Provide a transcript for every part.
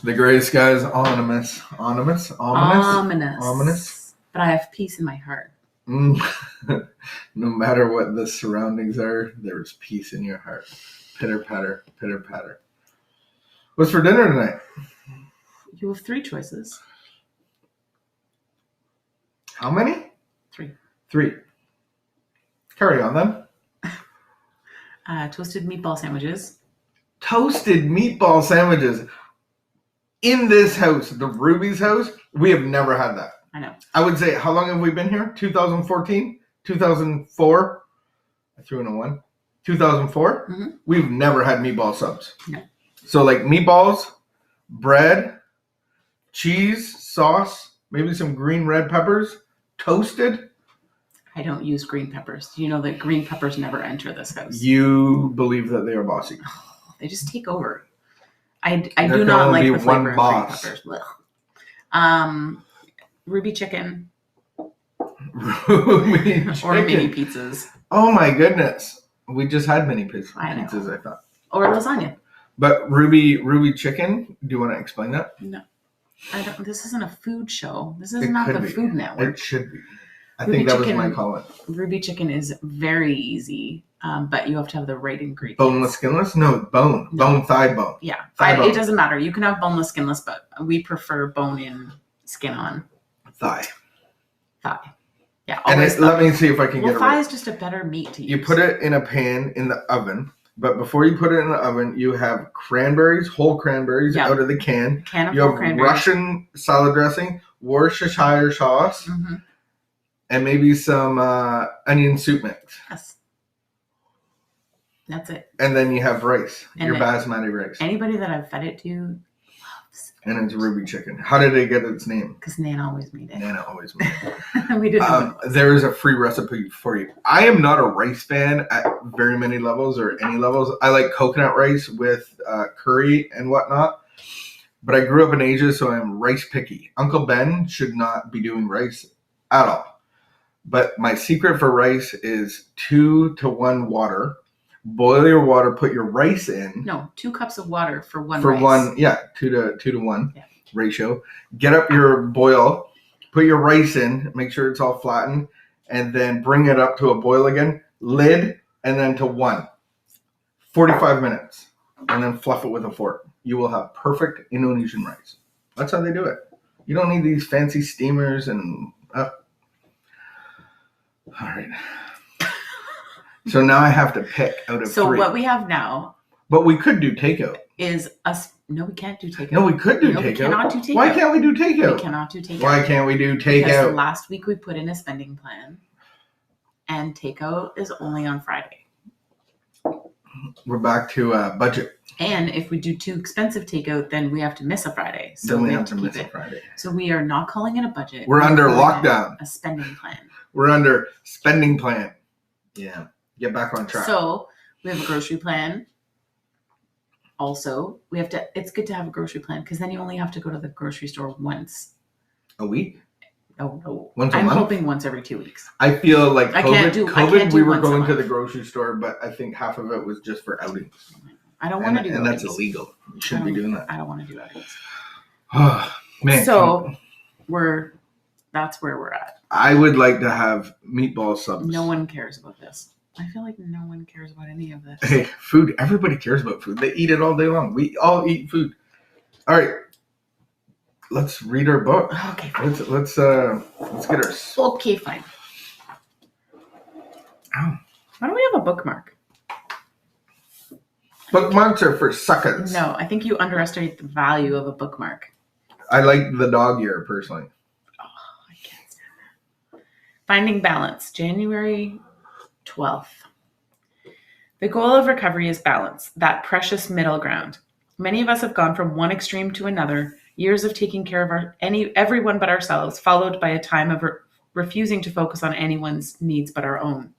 The gray sky is ominous. Ominous. But I have peace in my heart. No matter what the surroundings are, there's peace in your heart. Pitter patter, pitter patter. What's for dinner tonight? You have 3 choices. How many? 3. 3. Carry on then. Toasted meatball sandwiches. Toasted meatball sandwiches. In this house, the Ruby's house, we have never had that. I know. I would say, how long have we been here? 2014? 2004? I threw in a 1. 2004? Mm-hmm. We've never had meatball subs. No. So like meatballs, bread, cheese, sauce, maybe some green red peppers, toasted. I don't use green peppers. You know that green peppers never enter this house. You believe that they are bossy. They just take over. I do not like the flavor of green peppers. Ruby chicken. Ruby chicken. Or mini pizzas. Oh my goodness. We just had mini pizzas, I thought. Or lasagna. But Ruby chicken, do you want to explain that? No. I don't. This isn't a food show. This is not the Food Network. It should be. I think that was my calling. Ruby chicken is very easy, but you have to have the right ingredients. Boneless, skinless? No, bone. No. Bone, thigh bone. Yeah. It doesn't matter. You can have boneless, skinless, but we prefer bone in, skin on. Thigh. Yeah. And let me see if I can get it right. Thigh is just a better meat to use. You put it in a pan in the oven, but before you put it in the oven, you have cranberries, whole cranberries out of the can. Can of you whole have cranberries. Russian salad dressing, Worcestershire sauce, and maybe some onion soup mix. Yes. That's it. And then you have rice, and your basmati rice. Anybody that I've fed it to loves it. And it's Ruby chicken. How did it get its name? Because Nana always made it. We didn't. There is a free recipe for you. I am not a rice fan at very many levels or any levels. I like coconut rice with curry and whatnot. But I grew up in Asia, so I'm rice picky. Uncle Ben should not be doing rice at all. But my secret for rice is 2-to-1 water. Boil your water, put your rice in. No, 2 cups of water for one rice. For one, 2-to-1 ratio. Get up your boil, put your rice in, make sure it's all flattened, and then bring it up to a boil again. Lid, and then to 1. 45 minutes. And then fluff it with a fork. You will have perfect Indonesian rice. That's how they do it. You don't need these fancy steamers and... All right. So now I have to pick out of 3. So what we have now... But we could do takeout. Is us... No, we can't do takeout. No, we could do takeout. We cannot do takeout. Why can't we do takeout? We cannot do takeout. Why can't we do takeout? Because last week we put in a spending plan. And takeout is only on Friday. We're back to budget. And if we do too expensive takeout, then we have to miss a Friday. So then we have to miss a Friday. So we are not calling it a budget. We're under lockdown. A spending plan. We're under spending plan. Yeah. Get back on track. So we have a grocery plan. Also, it's good to have a grocery plan because then you only have to go to the grocery store once a week. Oh no! Once a month? I'm hoping once every 2 weeks. I feel like COVID we were going to the month. grocery store, but I think half of it was just for outings. I don't want to do and outings. That's illegal. You shouldn't be doing that. I don't want to do outings. Oh, man. So that's where we're at. I would like to have meatball subs. No one cares about this. I feel like no one cares about any of this. Hey, food. Everybody cares about food. They eat it all day long. We all eat food. All right. Let's read our book. Okay. Let's get our. Okay, fine. Ow. Why don't we have a bookmark? Bookmarks are for suckers. No, I think you underestimate the value of a bookmark. I like the dog ear personally. Oh, I can't stand that. Finding balance, January 12th. The goal of recovery is balance, that precious middle ground. Many of us have gone from one extreme to another, years of taking care of everyone but ourselves, followed by a time of refusing to focus on anyone's needs but our own.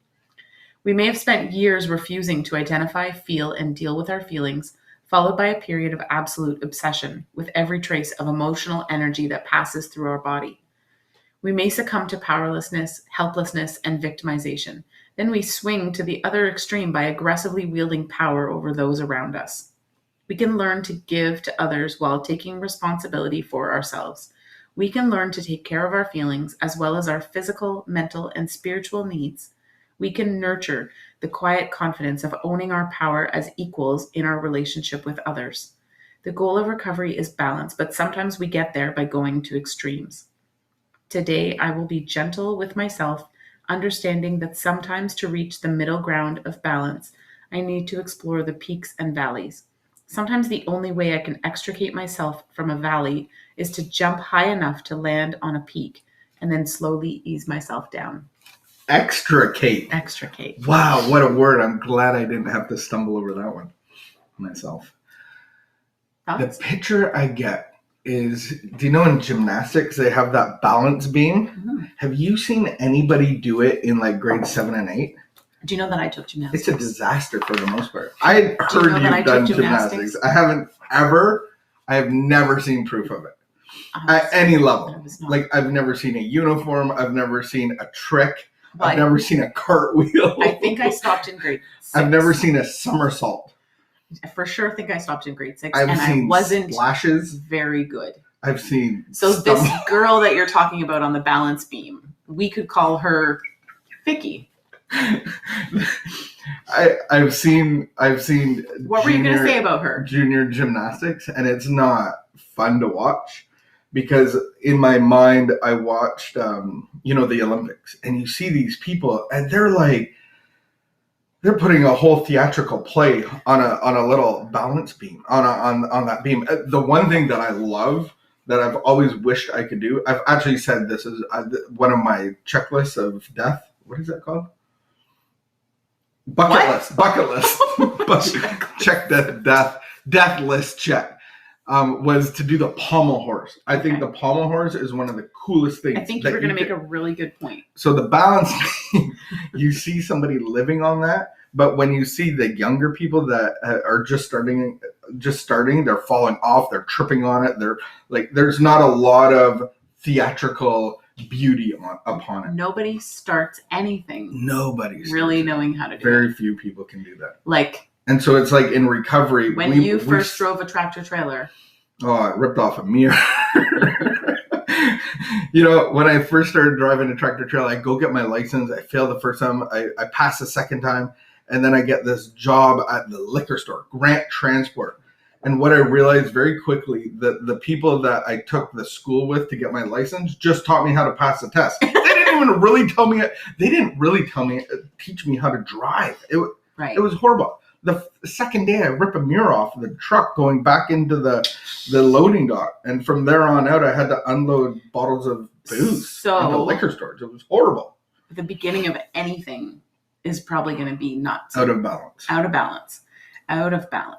We may have spent years refusing to identify, feel, and deal with our feelings, followed by a period of absolute obsession with every trace of emotional energy that passes through our body. We may succumb to powerlessness, helplessness, and victimization. Then we swing to the other extreme by aggressively wielding power over those around us. We can learn to give to others while taking responsibility for ourselves. We can learn to take care of our feelings as well as our physical, mental, and spiritual needs. We can nurture the quiet confidence of owning our power as equals in our relationship with others. The goal of recovery is balance, but sometimes we get there by going to extremes. Today, I will be gentle with myself, understanding that sometimes to reach the middle ground of balance, I need to explore the peaks and valleys. Sometimes the only way I can extricate myself from a valley is to jump high enough to land on a peak and then slowly ease myself down. Extricate. Extricate. Wow, what a word. I'm glad I didn't have to stumble over that one myself. Thoughts? The picture I get is, do you know in gymnastics they have that balance beam? Mm-hmm. Have you seen anybody do it in like grade 7 and 8? Do you know that I took gymnastics? It's a disaster for the most part. I heard you know you've done gymnastics. I haven't ever. I have never seen proof of it at any level. Like, I've never seen a uniform. I've never seen a trick. I've never seen a cartwheel. I think I stopped in grade 6. I've never seen a somersault. I for sure think I stopped in grade 6. I've seen I wasn't splashes. Very good. I've seen. So this girl that you're talking about on the balance beam, we could call her Vicky. I've seen. What were you going to say about her? Junior gymnastics, and it's not fun to watch because in my mind I watched, the Olympics, and you see these people, and they're putting a whole theatrical play on a little balance beam on that beam. The one thing that I love that I've always wished I could do, I've actually said this is one of my checklists of death. What is that called? Bucket list. Check death list check. Was to do the pommel horse. I think the pommel horse is one of the coolest things. I think you were going to make a really good point. So the balance, you see somebody living on that, but when you see the younger people that are just starting, they're falling off, they're tripping on it. They're like, there's not a lot of theatrical beauty upon it. Nobody starts anything. Nobody's really knowing how to do it. Very few people can do that. And so it's like in recovery. When you first drove a tractor trailer. Oh, I ripped off a mirror. When I first started driving a tractor trailer, I go get my license. I failed the first time. I passed the second time. And then I get this job at the liquor store, Grant Transport. And what I realized very quickly, that the people that I took the school with to get my license just taught me how to pass the test. They didn't really teach me how to drive. It was horrible. The second day, I rip a mirror off the truck going back into the loading dock. And from there on out, I had to unload bottles of booze into liquor stores. It was horrible. The beginning of anything is probably going to be nuts. Out of balance.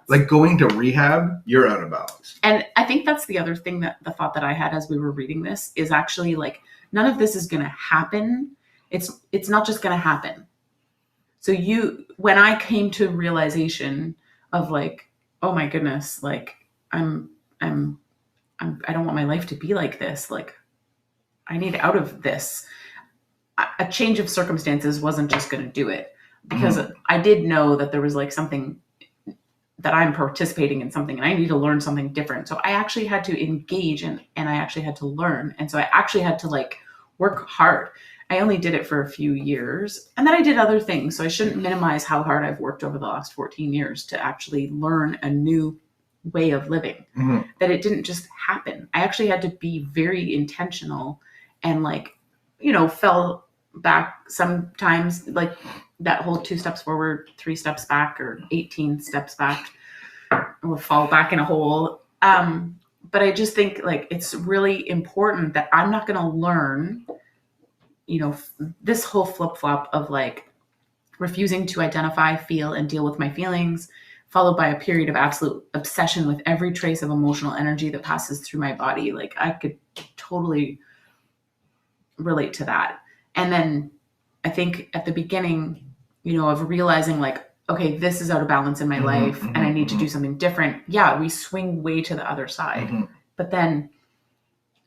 Like going to rehab, you're out of balance. And I think that's the other thing, that the thought that I had as we were reading this is actually like, none of this is going to happen. It's not just going to happen. So when I came to realization of like, oh my goodness, like I don't want my life to be like this. Like I need out of this. A change of circumstances wasn't just going to do it, because I did know that there was like something that I'm participating in something and I need to learn something different. So I actually had to engage and I actually had to learn. And so I actually had to like work hard. I only did it for a few years and then I did other things. So I shouldn't minimize how hard I've worked over the last 14 years to actually learn a new way of living, that it didn't just happen. I actually had to be very intentional and fell back sometimes, like that whole 2 steps forward, 3 steps back, or 18 steps back, or fall back in a hole. But I just think like it's really important that I'm not going to learn, this whole flip-flop of like refusing to identify, feel, and deal with my feelings, followed by a period of absolute obsession with every trace of emotional energy that passes through my body. Like I could totally relate to that. And then I think at the beginning, of realizing like, okay, this is out of balance in my life and I need to do something different. Yeah, we swing way to the other side. But then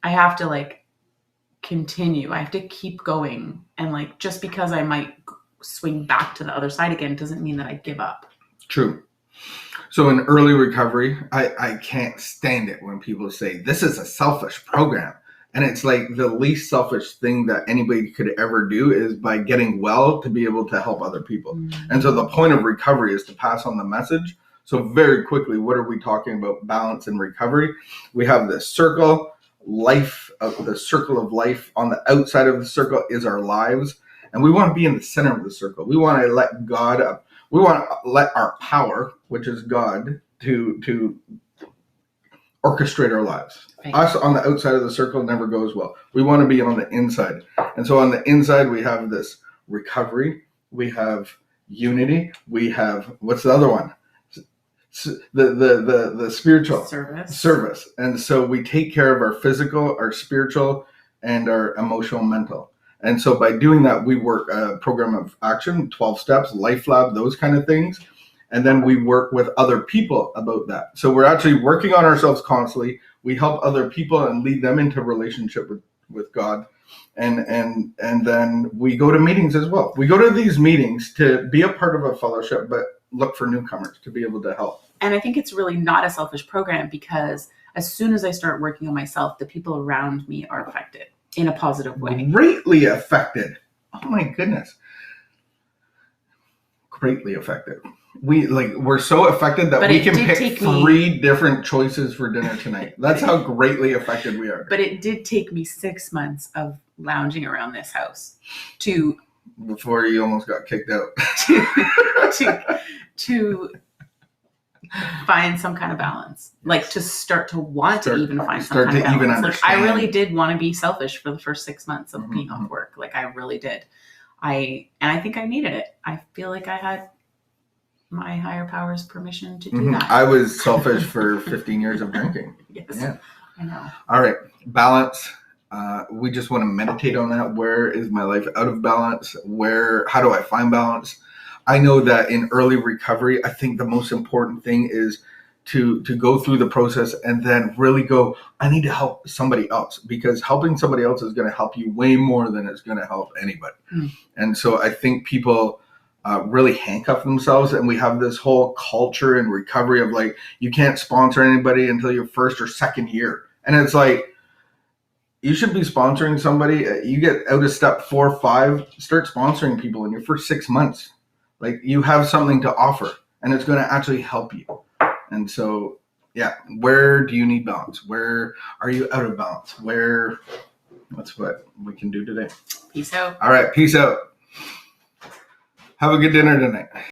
I have to like continue. I have to keep going. And like, just because I might swing back to the other side again doesn't mean that I give up. True. So in early recovery, I can't stand it when people say this is a selfish program. And it's like the least selfish thing that anybody could ever do is by getting well to be able to help other people. Mm-hmm. And so the point of recovery is to pass on the message. So very quickly, what are we talking about? Balance and recovery. We have this circle, the circle of life. On the outside of the circle is our lives. And we want to be in the center of the circle. We want to let God up. We want to let our power, which is God, to orchestrate our lives. Right. Us on the outside of the circle never goes well. We want to be on the inside. And so on the inside, we have this recovery. We have unity. We have, what's the other one? The spiritual service. And so we take care of our physical, our spiritual, and our emotional, mental. And so by doing that, we work a program of action, 12 steps, LifeLab, those kind of things. And then we work with other people about that. So we're actually working on ourselves constantly. We help other people and lead them into relationship with God. And then we go to meetings as well. We go to these meetings to be a part of a fellowship, but look for newcomers to be able to help. And I think it's really not a selfish program, because as soon as I start working on myself, the people around me are affected in a positive way. Greatly affected. Oh my goodness. Greatly affected. We're so affected that we can pick 3 different choices for dinner tonight. That's how greatly affected we are. But it did take me 6 months of lounging around this house before you almost got kicked out to find some kind of balance, like to start to want to even find some kind of balance. Even understand. Like I really did want to be selfish for the first 6 months of being off work. Like I really did. I think I needed it. I feel like I had my higher power's permission to do that. I was selfish for 15 years of drinking. Yes, yeah. I know. All right, balance. We just want to meditate on that. Where is my life out of balance? How do I find balance? I know that in early recovery, I think the most important thing is to go through the process and then really go, I need to help somebody else, because helping somebody else is going to help you way more than it's going to help anybody. And so I think people really handcuff themselves, and we have this whole culture in recovery of like, you can't sponsor anybody until your first or second year. And it's like, you should be sponsoring somebody. You get out of step 4 or 5, start sponsoring people in your first 6 months. Like you have something to offer, and it's going to actually help you. And so, yeah, where do you need balance? Where are you out of balance? That's what we can do today. Peace out. All right, peace out. Have a good dinner tonight.